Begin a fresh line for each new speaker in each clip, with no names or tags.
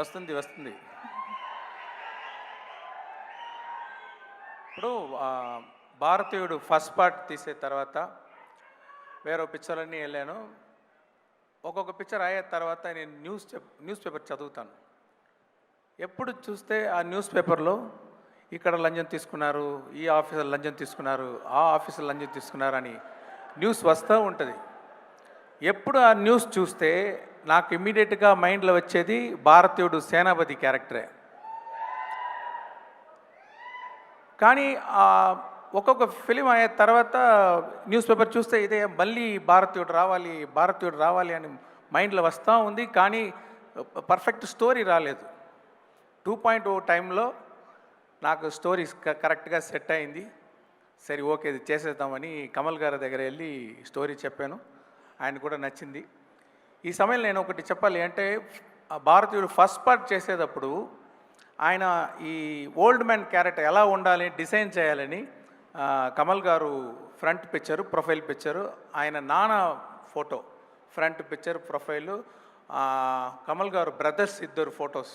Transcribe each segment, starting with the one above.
వస్తుంది వస్తుంది. ఇప్పుడు భారతీయుడు ఫస్ట్ పార్ట్ తీసే తర్వాత వేరే పిక్చర్లన్నీ వెళ్ళాను. ఒక్కొక్క పిక్చర్ అయ్యే తర్వాత నేను న్యూస్ పేపర్ చదువుతాను. ఎప్పుడు చూస్తే ఆ న్యూస్ పేపర్లో ఇక్కడ లంచం తీసుకున్నారు, ఈ ఆఫీసర్ లంచం తీసుకున్నారు, ఆ ఆఫీసర్ లంచం తీసుకున్నారు అని న్యూస్ వస్తూ ఉంటుంది. ఎప్పుడు ఆ న్యూస్ చూస్తే నాకు ఇమ్మీడియట్గా మైండ్లో వచ్చేది భారతీయుడు సేనాపతి క్యారెక్టరే. కానీ ఒక్కొక్క ఫిలిం అయ్యే తర్వాత న్యూస్ పేపర్ చూస్తే ఇదే మళ్ళీ భారతీయుడు రావాలి అని మైండ్లో వస్తూ ఉంది. కానీ పర్ఫెక్ట్ స్టోరీ రాలేదు. 2.0 టైంలో నాకు స్టోరీ కరెక్ట్గా సెట్ అయింది. సరే ఓకే ఇది చేసేద్దామని కమల్ గారి దగ్గర వెళ్ళి స్టోరీ చెప్పాను. ఆయన కూడా నచ్చింది. ఈ సమయంలో నేను ఒకటి చెప్పాలి అంటే, భారతీయుడు ఫస్ట్ పార్ట్ చేసేటప్పుడు ఆయన ఈ ఓల్డ్ మ్యాన్ క్యారెక్టర్ ఎలా ఉండాలి డిజైన్ చేయాలని కమల్ గారు ఫ్రంట్ పిక్చరు, ప్రొఫైల్ పిక్చరు, ఆయన నాన్న photo front picture, profile, Kamal గారు బ్రదర్స్ ఇద్దరు ఫొటోస్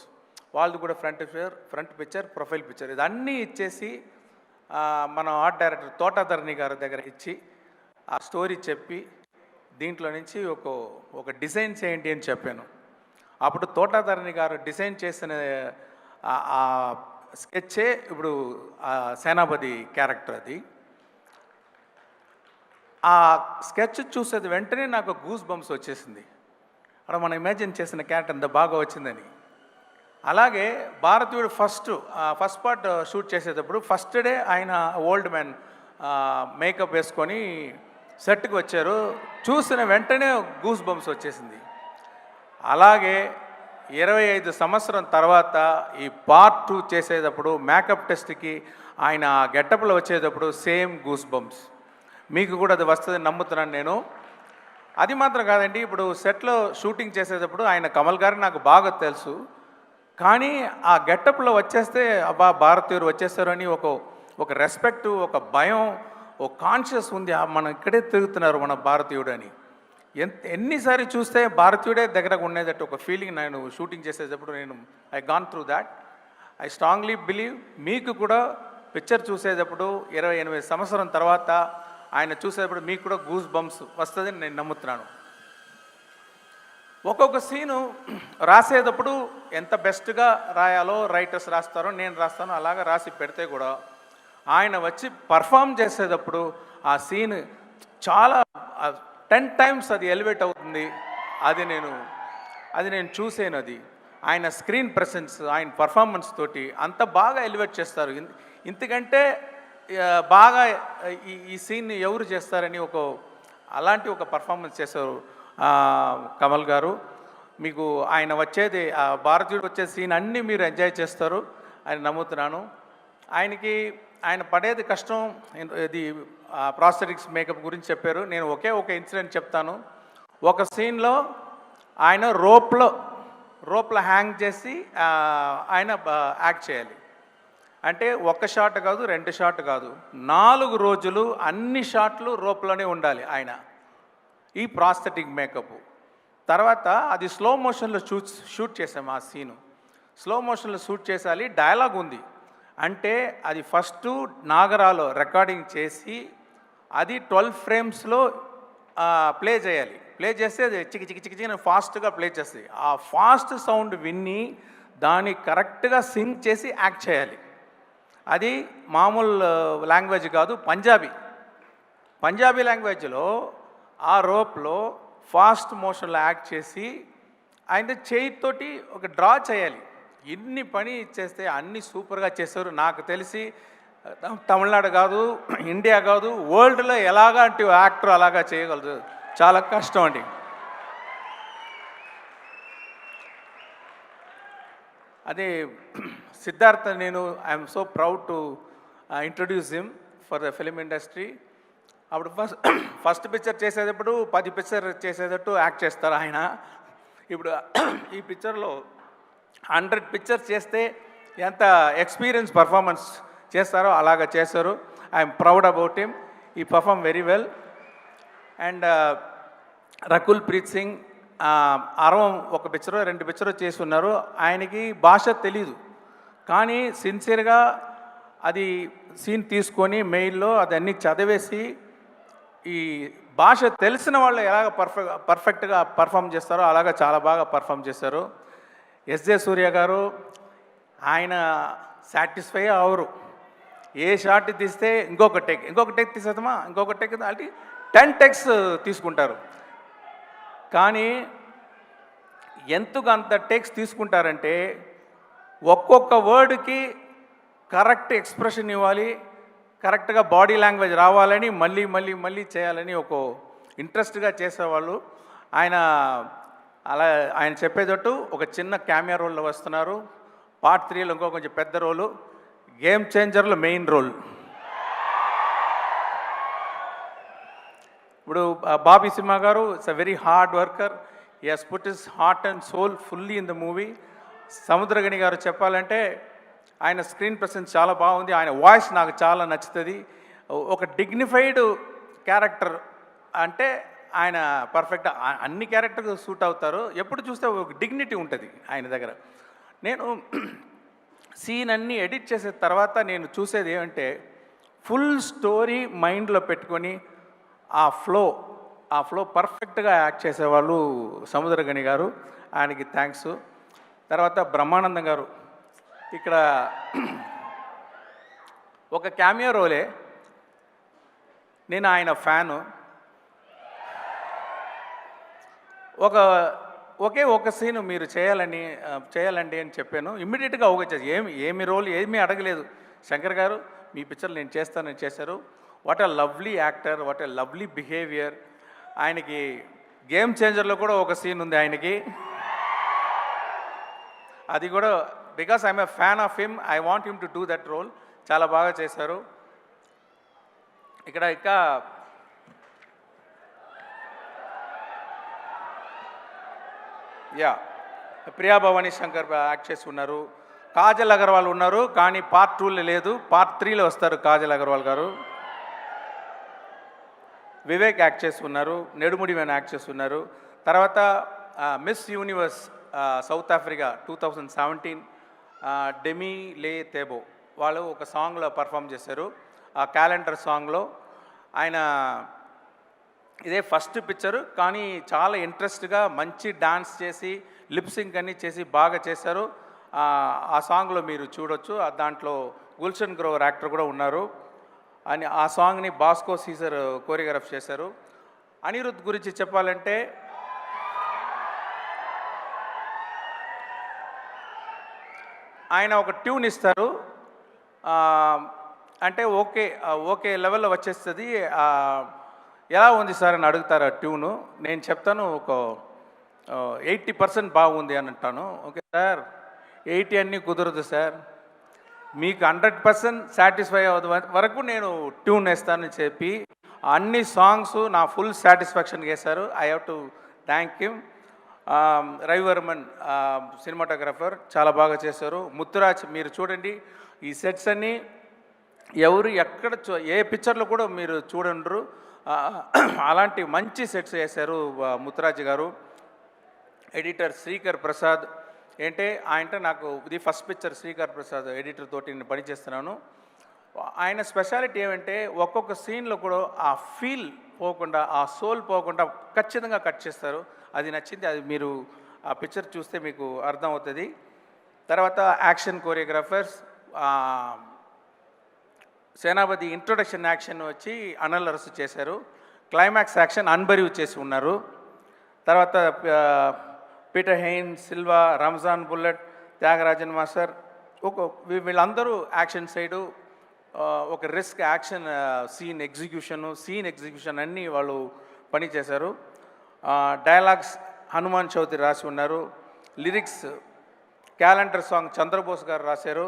వాళ్ళది కూడా ఫ్రంట్ పిక్చర్, ప్రొఫైల్ పిక్చర్ ఇదన్నీ ఇచ్చేసి మన ఆర్ట్ డైరెక్టర్ తోటాధరణి గారి దగ్గర ఇచ్చి ఆ స్టోరీ చెప్పి దీంట్లో నుంచి ఒక డిజైన్ చేయండి అని చెప్పాను. అప్పుడు తోటాధరణి గారు డిజైన్ చేసిన ఆ స్కెచ్చే ఇప్పుడు సేనాపతి క్యారెక్టర్. అది ఆ స్కెచ్ చూసేది వెంటనే నాకు గూస్ బంప్స్ వచ్చేసింది. అక్కడ మనం ఇమాజిన్ చేసిన క్యారెక్టర్ అంత బాగా వచ్చిందని. అలాగే భారతీయుడు ఫస్ట్ పార్ట్ షూట్ చేసేటప్పుడు ఫస్ట్ డే ఆయన ఓల్డ్ మ్యాన్ మేకప్ వేసుకొని సెట్కి వచ్చారు. చూసిన వెంటనే గూస్ బంప్స్ వచ్చేసింది. అలాగే 25 సంవత్సరం తర్వాత ఈ పార్ట్ 2 చేసేటప్పుడు మేకప్ టెస్ట్కి ఆయన గెటప్లో వచ్చేటప్పుడు సేమ్ గూస్ బంప్స్. మీకు కూడా అది వస్తుందని నమ్ముతున్నాను నేను. అది మాత్రం కాదండి, ఇప్పుడు సెట్లో షూటింగ్ చేసేటప్పుడు ఆయన కమల్ గారు నాకు బాగా తెలుసు. కానీ ఆ గెటప్లో వచ్చేస్తే అబ్బా భారతీయుడు వచ్చేస్తారు అని ఒక రెస్పెక్ట్, ఒక భయం, ఒక కాన్షియస్ ఉంది. మనం ఇక్కడే తిరుగుతున్నారు మన భారతీయుడు అని. ఎన్నిసారి చూస్తే భారతీయుడే దగ్గరకు ఉండేటట్టు ఒక ఫీలింగ్ నేను షూటింగ్ చేసేటప్పుడు I gone through that. I strongly believe మీకు కూడా పిక్చర్ చూసేటప్పుడు 28 సంవత్సరం తర్వాత ఆయన చూసేటప్పుడు మీకు కూడా గూస్ బంప్స్ వస్తుందని నేను నమ్ముతున్నాను. ఒక్కొక్క సీను రాసేటప్పుడు ఎంత బెస్ట్గా రాయాలో రైటర్స్ రాస్తారో నేను రాస్తానో అలాగా రాసి పెడితే కూడా ఆయన వచ్చి పర్ఫామ్ చేసేటప్పుడు ఆ సీన్ చాలా 10 టైమ్స్ అది ఎలివేట్ అవుతుంది. అది నేను చూసాను. అది ఆయన స్క్రీన్ ప్రెసెన్స్, ఆయన పర్ఫార్మెన్స్ తోటి అంత బాగా ఎలివేట్ చేస్తారు. ఇంతకంటే బాగా ఈ సీన్ని ఎవరు చేస్తారని అలాంటి ఒక పర్ఫార్మెన్స్ చేశారు కమల్ గారు. మీకు ఆయన వచ్చేది భారతీయుడు వచ్చే సీన్ అన్నీ మీరు ఎంజాయ్ చేస్తారు అని నమ్ముతున్నాను. ఆయన పడేది కష్టం. ఇది ప్రాస్థెటిక్స్ మేకప్ గురించి చెప్పారు. నేను ఒక ఇన్సిడెంట్ చెప్తాను. ఒక సీన్లో ఆయన రోప్లో హ్యాంగ్ చేసి ఆయన యాక్ట్ చేయాలి. అంటే 1 షాట్ కాదు, 2 షాట్ కాదు, 4 రోజులు అన్ని షాట్లు రోప్లోనే ఉండాలి ఆయన. ఈ ప్రాస్థెటిక్ మేకప్ తర్వాత అది స్లో మోషన్లో షూట్ చేసాము. ఆ సీను స్లో మోషన్లో షూట్ చేసాలి. డైలాగ్ ఉంది అంటే అది ఫస్ట్ నాగరాలో రికార్డింగ్ చేసి అది 12 ఫ్రేమ్స్లో ప్లే చేయాలి. ప్లే చేస్తే అది చికి ఫాస్ట్గా ప్లే చేస్తుంది. ఆ ఫాస్ట్ సౌండ్ విన్ని దాన్ని కరెక్ట్గా సింక్ చేసి యాక్ట్ చేయాలి. అది మామూలు లాంగ్వేజ్ కాదు, పంజాబీ లాంగ్వేజ్లో ఆ రోప్లో ఫాస్ట్ మోషన్లో యాక్ట్ చేసి ఆయన చేయితోటి ఒక డ్రా చేయాలి. ఇన్ని పని చేస్తే అన్ని సూపర్గా చేస్తారు. నాకు తెలిసి తమిళనాడు కాదు, ఇండియా కాదు, వరల్డ్లో ఎలాగంటి యాక్టర్ అలాగా చేయగలరు. చాలా కష్టం అండి. అదే Siddhartha, I'm so proud to introduce him for the film industry. అప్పుడు ఫస్ట్ పిక్చర్ చేసేటప్పుడు 10 పిక్చర్ చేసేటట్టు యాక్ట్ చేస్తారు ఆయన. ఇప్పుడు ఈ పిక్చర్లో 100 పిక్చర్స్ చేస్తే ఎంత ఎక్స్పీరియన్స్ పర్ఫార్మెన్స్ చేస్తారో అలాగా చేస్తారు. I am proud about him. ఈ perform very well. And Rakul Preet Singh అరవం ఒక పిక్చరో 2 పిక్చరో చేసి ఉన్నారు. ఆయనకి భాష తెలీదు. కానీ సిన్సియర్‌గా అది సీన్ తీసుకొని మెయిల్‌లో అదన్నీ చదివేసి, ఈ భాష తెలిసిన వాళ్ళు ఎలాగ పర్ఫెక్ట్‌గా పర్ఫామ్ చేస్తారో అలాగా చాలా బాగా పర్ఫామ్ చేశారు. ఎస్‌జే సూర్య గారు ఆయన సాటిస్ఫై అవ్వరు. ఏ షాట్ తీస్తే ఇంకొక టేక్ తీసేద్దామా, ఇంకొక టేక్ అంటే 10 టేక్స్ తీసుకుంటారు. కానీ ఎందుకు అంత టేక్స్ తీసుకుంటారంటే ఒక్కొక్క వర్డ్కి కరెక్ట్ ఎక్స్ప్రెషన్ ఇవ్వాలి, కరెక్ట్గా బాడీ లాంగ్వేజ్ రావాలని మళ్ళీ మళ్ళీ మళ్ళీ చేయాలని ఒక ఇంట్రెస్ట్గా చేసేవాళ్ళు. ఆయన అలా ఆయన చెప్పేటట్టు ఒక చిన్న క్యామియా రోల్లో వస్తున్నారు. పార్ట్ 3లో ఇంకో కొంచెం పెద్ద రోలు, గేమ్ చేంజర్లో మెయిన్ రోల్. ఇప్పుడు బాబీ సింహ గారు it's a very hard worker. He has put his heart and soul fully in the movie. Samuthirakani గారు చెప్పాలంటే ఆయన స్క్రీన్ ప్రెసెన్స్ చాలా బాగుంది. ఆయన వాయిస్ నాకు చాలా నచ్చుతుంది. ఒక డిగ్నిఫైడ్ క్యారెక్టర్ అంటే ఆయన పర్ఫెక్ట్ అన్ని క్యారెక్టర్కి సూట్ అవుతారు. ఎప్పుడు చూస్తే ఒక డిగ్నిటీ ఉంటుంది ఆయన దగ్గర. నేను సీన్ అన్నీ ఎడిట్ చేసిన తర్వాత నేను చూసేది ఏమంటే ఫుల్ స్టోరీ మైండ్లో పెట్టుకొని ఆ ఫ్లో పర్ఫెక్ట్గా యాక్ట్ చేసేవాళ్ళు సముద్రగని గారు. ఆయనకి థ్యాంక్స్. తర్వాత బ్రహ్మానందం గారు ఇక్కడ ఒక క్యామియో రోలే. నేను ఆయన ఫ్యాను. ఒక సీను మీరు చేయాలండి అని చెప్పాను. ఇమ్మీడియట్గా చేసి ఏమి రోల్ ఏమీ అడగలేదు. శంకర్ గారు మీ పిక్చర్ నేను చేస్తానని చేశారు. What a lovely actor, what a lovely behaviour. ఆయనకి గేమ్ చేంజర్లో కూడా ఒక సీన్ ఉంది ఆయనకి. అది కూడా because I'm a fan of him, I want him to do that role. చాలా బాగా చేశారు. ఇక్కడ ఇంకా ప్రియా భవానీ శంకర్ యాక్ట్ చేసి ఉన్నారు. కాజల్ అగర్వాల్ ఉన్నారు, కానీ పార్ట్ 2లో లేదు, పార్ట్ 3లో వస్తారు కాజల్ అగర్వాల్ గారు. వివేక్ యాక్ట్ చేసి ఉన్నారు, నెడుముడి వేణు యాక్ట్ చేసి ఉన్నారు. తర్వాత miss universe south Africa 2017 demi లే తేబో వాళ్ళు ఒక సాంగ్లో పర్ఫామ్ చేశారు. ఆ క్యాలెండర్ సాంగ్లో ఆయన ఇదే ఫస్ట్ పిక్చరు, కానీ చాలా ఇంట్రెస్ట్గా మంచి డాన్స్ చేసి లిప్సింగ్ అన్నీ చేసి బాగా చేశారు. ఆ సాంగ్లో మీరు చూడొచ్చు. దాంట్లో గుల్షన్ గ్రోవర్ యాక్టర్ కూడా ఉన్నారు. అని ఆ సాంగ్ని బాస్కో సీజర్ కోరియోగ్రాఫ్ చేశారు. అనిరుద్ గురించి చెప్పాలంటే ఆయన ఒక ట్యూన్ ఇస్తారు, అంటే ఓకే లెవెల్లో వచ్చేస్తుంది. ఎలా ఉంది సార్ అని అడుగుతారు ఆ ట్యూను. నేను చెప్తాను ఒక 80% బాగుంది అని అంటాను. ఓకే సార్ 80 అన్నీ కుదరదు సార్, మీకు 100% సాటిస్ఫై అవ్వదు వరకు నేను ట్యూన్ వేస్తానని చెప్పి అన్ని సాంగ్స్ నా ఫుల్ సాటిస్ఫాక్షన్ చేశారు. I have to thank him. Ravi Varman cinematographer చాలా బాగా చేశారు. ముత్తురాజ్ మీరు చూడండి, ఈ సెట్స్ అన్నీ ఎవరు ఎక్కడ ఏ పిక్చర్లో కూడా మీరు చూడండ్రు, అలాంటి మంచి సెట్స్ చేశారు ముత్తురాజ్ గారు. ఎడిటర్ శ్రీకర్ ప్రసాద్ అంటే నాకు ఇది first picture Srikar Prasad editor తోటి నేను పనిచేస్తున్నాను. ఆయన స్పెషాలిటీ ఏమంటే ఒక్కొక్క సీన్లో కూడా ఆ ఫీల్ పోకుండా, ఆ సోల్ పోకుండా ఖచ్చితంగా కట్ చేస్తారు. అది నచ్చింది. అది మీరు ఆ పిక్చర్ చూస్తే మీకు అర్థమవుతుంది. తర్వాత యాక్షన్ కోరియోగ్రాఫర్స్ సేనాపతి ఇంట్రొడక్షన్ యాక్షన్ వచ్చి అనిల్ అరసు చేశారు. క్లైమాక్స్ యాక్షన్ అన్బరీవ్ చేసి ఉన్నారు. తర్వాత Peter Hein, Silva, Ramzan bullet, Thyagarajan master వీళ్ళందరూ యాక్షన్ సైడు ఒక రిస్క్ యాక్షన్ సీన్ ఎగ్జిక్యూషన్ అన్నీ వాళ్ళు పని చేశారు. డైలాగ్స్ హనుమాన్ చౌదరి రాసి ఉన్నారు. లిరిక్స్ క్యాలెండర్ సాంగ్ చంద్రబోస్ గారు రాశారు.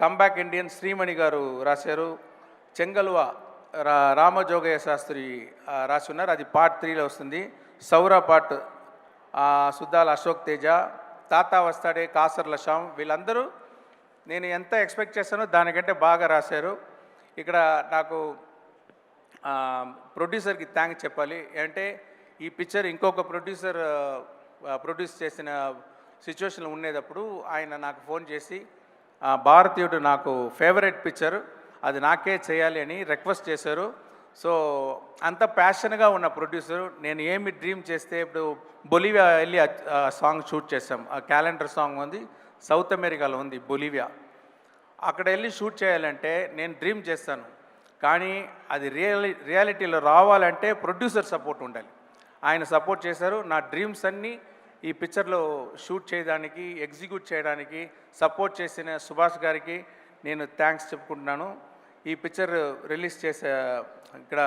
కంబ్యాక్ ఇండియన్ శ్రీమణి గారు రాశారు. చెంగల్వ రామజోగయ్య శాస్త్రి రాసి ఉన్నారు. అది పార్ట్ 3లో వస్తుంది. సౌరా పార్ట్ సుద్దాల అశోక్ తేజ, తాతా వస్తాడే కాసర్ల శ్యామ్ వీళ్ళందరూ నేను ఎంత ఎక్స్పెక్ట్ చేశానో దానికంటే బాగా రాశారు. ఇక్కడ నాకు ప్రొడ్యూసర్కి థ్యాంక్స్ చెప్పాలి. అంటే ఈ పిక్చర్ ఇంకొక ప్రొడ్యూసర్ ప్రొడ్యూస్ చేసిన సిచ్యువేషన్ ఉండేటప్పుడు ఆయన నాకు ఫోన్ చేసి భారతీయుడు నాకు ఫేవరెట్ పిక్చర్, అది నాకే చేయాలి అని రిక్వెస్ట్ చేశారు. సో అంత ప్యాషన్గా ఉన్న ప్రొడ్యూసర్, నేను ఏమి డ్రీమ్ చేస్తే ఇప్పుడు బొలివియా వెళ్ళి సాంగ్ షూట్ చేసాం. ఆ క్యాలెండర్ సాంగ్ ఉంది, సౌత్ అమెరికాలో ఉంది బొలివియా. అక్కడ వెళ్ళి షూట్ చేయాలంటే నేను డ్రీమ్ చేస్తాను, కానీ అది రియాలిటీలో రావాలంటే ప్రొడ్యూసర్ సపోర్ట్ ఉండాలి. ఆయన సపోర్ట్ చేశారు. నా డ్రీమ్స్ అన్నీ ఈ పిక్చర్లో షూట్ చేయడానికి, ఎగ్జిక్యూట్ చేయడానికి సపోర్ట్ చేసిన సుభాష్ గారికి నేను థ్యాంక్స్ చెప్పుకుంటున్నాను. ఈ పిక్చర్ రిలీజ్ చేసే ఇక్కడ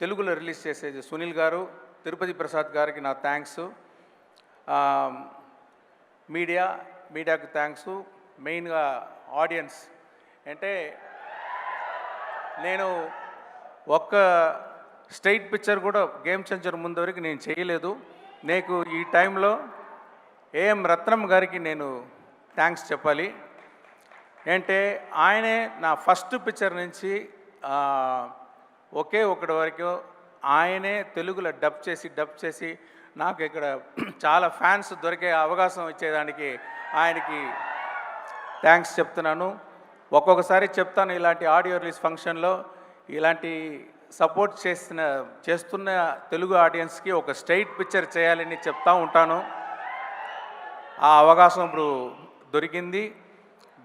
తెలుగులో రిలీజ్ చేసేది సునీల్ గారు, తిరుపతి ప్రసాద్ గారికి నా థ్యాంక్స్. మీడియాకు థ్యాంక్స్. మెయిన్గా ఆడియన్స్ అంటే నేను ఒక్క స్ట్రైట్ పిక్చర్ కూడా గేమ్ చేంజర్ ముందు వరకు నేను చేయలేదు. నీకు ఈ టైంలో ఏఎం రత్నం గారికి నేను థ్యాంక్స్ చెప్పాలి. అంటే ఆయనే నా ఫస్ట్ పిక్చర్ నుంచి ఒకే ఒకటి వరకు ఆయనే తెలుగులో డబ్ చేసి నాకు ఇక్కడ చాలా ఫ్యాన్స్ దొరికే అవకాశం ఇచ్చేదానికి ఆయనకి థ్యాంక్స్ చెప్తున్నాను. ఒక్కొక్కసారి చెప్తాను, ఇలాంటి ఆడియో రిలీజ్ ఫంక్షన్లో ఇలాంటి సపోర్ట్ చేస్తున్న తెలుగు ఆడియన్స్కి ఒక స్ట్రైట్ పిక్చర్ చేయాలని చెప్తా ఉంటాను. ఆ అవకాశం ఇప్పుడు దొరికింది.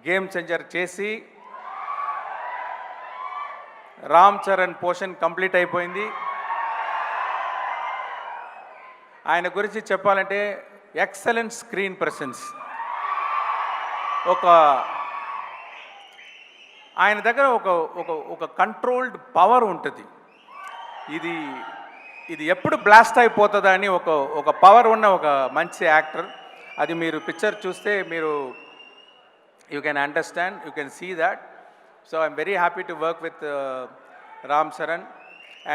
గేమ్ చేంజర్ చేసి రామ్ చరణ్ పోర్షన్ కంప్లీట్ అయిపోయింది. ఆయన గురించి చెప్పాలంటే ఎక్సలెంట్ స్క్రీన్ ప్రెసెన్స్. ఆయన దగ్గర ఒక కంట్రోల్డ్ పవర్ ఉంటుంది. ఇది ఎప్పుడు బ్లాస్ట్ అయిపోతుందా అని ఒక పవర్ ఉన్న ఒక మంచి యాక్టర్. అది మీరు పిక్చర్ చూస్తే you can understand, you can see that. So I'm very happy to work with Ram Charan,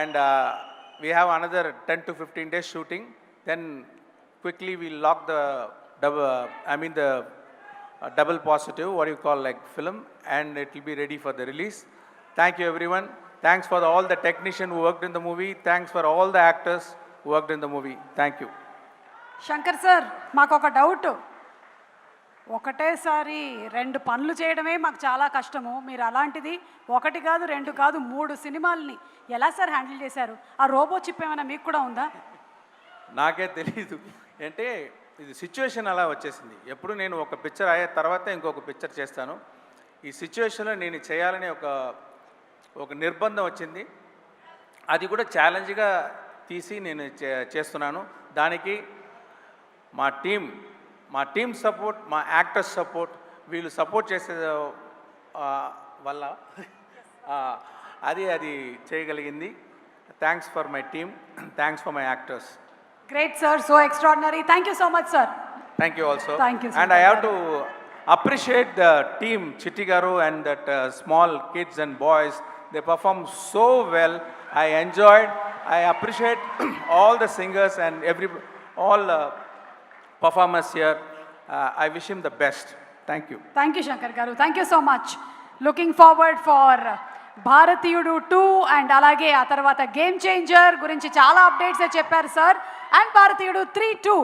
and we have another 10 to 15 days shooting. Then quickly we'll lock the double positive, what you call like film, and it will be ready for the release. Thank you everyone. Thanks for all the technicians who worked in the movie. Thanks for all the actors who worked in the movie. Thank you.
Shankar sir, మాకు ఒక doubt. ఒకటేసారి 2 పనులు చేయడమే మాకు చాలా కష్టము. మీరు అలాంటిది 1 కాదు 2 కాదు 3 సినిమాలని ఎలా సార్ హ్యాండిల్ చేశారు? ఆ రోబో చిప్ ఏమైనా మీకు కూడా ఉందా?
నాకే తెలీదు. అంటే ఇది సిచ్యువేషన్ అలా వచ్చేసింది. ఎప్పుడు నేను ఒక పిక్చర్ అయ్యే తర్వాత ఇంకొక పిక్చర్ చేస్తాను. ఈ సిచ్యువేషన్లో నేను చేయాలని ఒక నిర్బంధం వచ్చింది. అది కూడా ఛాలెంజ్గా తీసి నేను చేస్తున్నాను. దానికి మా టీమ్ సపోర్ట్, మా యాక్టర్స్ సపోర్ట్, వీళ్ళు సపోర్ట్ చేసే వల్ల అది చేయగలిగింది. Thanks for my team, thanks for my actors.
Great sir, so extraordinary. Thank you so much sir.
Thank you also.
Thank you sir.
And I have to appreciate the team, Chitti Garu and that small kids and boys. They performed so well. I enjoyed. I appreciate all the singers and all performers here. I wish him the best. Thank you.
Thank you Shankar Garu. Thank you so much. Looking forward for భారతీయుడు 2 and అలాగే ఆ తర్వాత game changer గురించి చాలా updates చెప్పారు sir. And భారతీయుడు 3 2